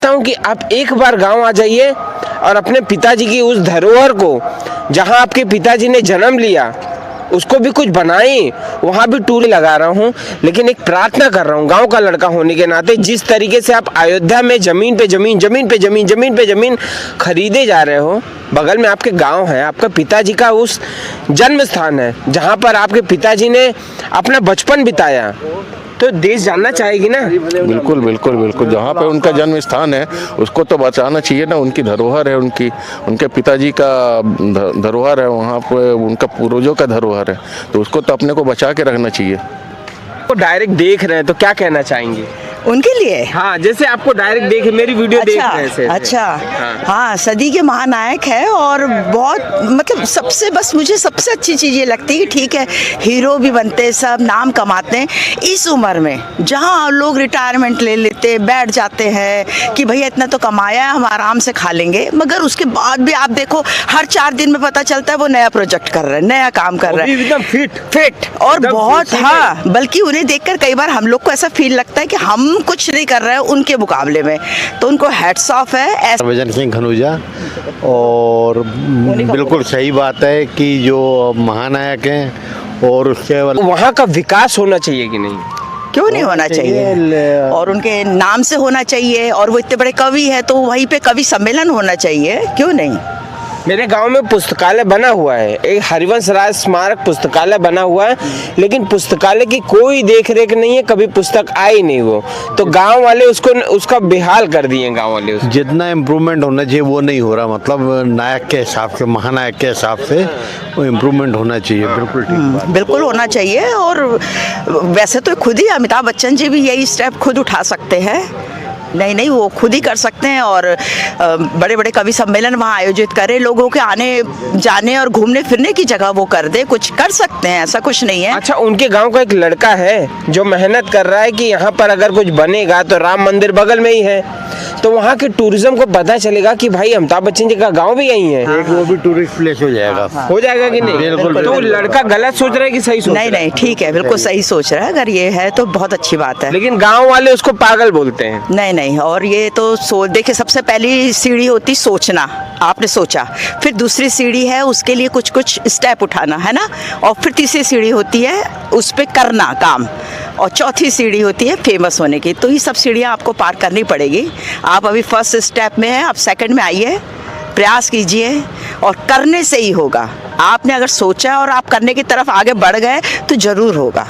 हूँ कि आप एक बार गांव आ जाइए और अपने पिताजी की उस धरोहर को, जहां आपके पिताजी ने जन्म लिया, उसको भी कुछ बनाएं। वहां भी टूर लगा रहा हूं, लेकिन एक प्रार्थना कर रहा हूं गांव का लड़का होने के नाते, जिस तरीके से आप अयोध्या में जमीन पे जमीन, जमीन पे जमीन, जमीन पे जमीन खरीदे जा रहे हो, बगल में आपके गांव है, आपका पिताजी का उस जन्म स्थान है जहां पर आपके पिताजी ने अपना बचपन बिताया, तो देश जानना चाहेगी ना। बिल्कुल बिल्कुल बिल्कुल, जहाँ पे उनका जन्म स्थान है उसको तो बचाना चाहिए ना। उनकी धरोहर है, उनके पिताजी का धरोहर है, वहाँ पे उनका पूर्वजों का धरोहर है, तो उसको तो अपने को बचा के रखना चाहिए। तो डायरेक्ट देख रहे हैं तो क्या कहना चाहेंगे उनके लिए? हाँ, जैसे आपको डायरेक्ट देखे, मेरी वीडियो देख रहे हैं। अच्छा, हाँ, सदी के महानायक है और बहुत मतलब सबसे, बस मुझे सबसे अच्छी चीज़ ये लगती है कि ठीक है हीरो भी बनते हैं, सब नाम कमाते हैं इस उम्र में, जहाँ लोग रिटायरमेंट ले लेते बैठ जाते हैं कि भैया इतना तो कमाया है, हम आराम से खा लेंगे, मगर उसके बाद भी आप देखो हर 4 दिन में पता चलता है वो नया प्रोजेक्ट कर रहे हैं, नया काम कर रहे हैं, एकदम फिट और बहुत, हाँ, बल्कि उन्हें देखकर कई बार हम लोग को ऐसा फील लगता है कि हम कुछ नहीं कर रहे हैं उनके मुकाबले में, तो उनको हैट्स ऑफ है। सर्वजन सिंह खनूजा, और बिल्कुल सही बात है कि जो महानायक हैं और उससे वहाँ का विकास होना चाहिए कि नहीं? क्यों नहीं होना चाहिए, और उनके नाम से होना चाहिए, और वो इतने बड़े कवि है तो वहीं पे कवि सम्मेलन होना चाहिए, क्यों नहीं। मेरे गांव में पुस्तकालय बना हुआ है, एक हरिवंश राज स्मारक पुस्तकालय बना हुआ है, लेकिन पुस्तकालय की कोई देख रेख नहीं है, कभी पुस्तक आई नहीं वो, तो गांव वाले उसका बेहाल कर दिए। गांव वाले जितना इम्प्रूवमेंट होना चाहिए वो नहीं हो रहा, मतलब नायक के हिसाब से, महानायक के हिसाब से वो इम्प्रूवमेंट होना चाहिए। बिल्कुल ठीक बात, बिल्कुल होना चाहिए। और वैसे तो खुद ही अमिताभ बच्चन जी भी यही स्टेप खुद उठा सकते हैं, नहीं वो खुद ही कर सकते हैं, और बड़े बड़े कवि सम्मेलन वहाँ आयोजित करें, लोगों के आने जाने और घूमने फिरने की जगह वो कर दे, कुछ कर सकते हैं, ऐसा कुछ नहीं है। अच्छा, उनके गांव का एक लड़का है जो मेहनत कर रहा है कि यहाँ पर अगर कुछ बनेगा तो राम मंदिर बगल में ही है, तो वहाँ के टूरिज्म को पता चलेगा कि भाई अमिताभ बच्चन जी का गांव भी यहीं है, वो भी टूरिस्ट प्लेस हो जाएगा। हो जाएगा कि नहीं? बिल्कुल। तो लड़का गलत सोच रहा है कि सही सोच रहा है? नहीं ठीक है, बिल्कुल सही सोच रहा है, अगर ये है तो बहुत अच्छी बात है। लेकिन गांव वाले उसको पागल बोलते हैं। नहीं, और ये तो देखिए, सबसे पहली सीढ़ी होती सोचना, आपने सोचा, फिर दूसरी सीढ़ी है उसके लिए कुछ स्टेप उठाना, है ना, और फिर तीसरी सीढ़ी होती है उस पे करना काम, और चौथी सीढ़ी होती है फेमस होने की। तो ये सब सीढ़ियाँ आपको पार करनी पड़ेगी। आप अभी फर्स्ट स्टेप में हैं, आप सेकंड में आइए, प्रयास कीजिए, और करने से ही होगा। आपने अगर सोचा और आप करने की तरफ आगे बढ़ गए तो ज़रूर होगा।